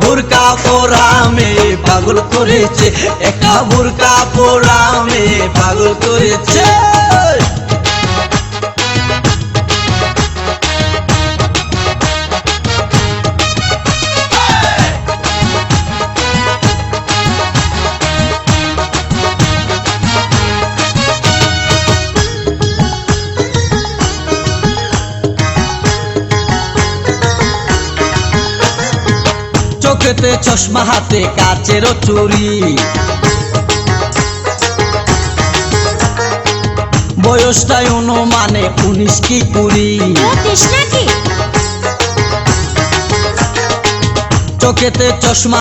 বুরকা পরা মেয়ে পাগল করেছে, একটা বুরকা পরা মেয়ে পাগল করেছে। চোখেতে চশমা হাতে কাচের চুরি, বয়সটাই অনুমানে 19 কি 20। চোখেতে চশমা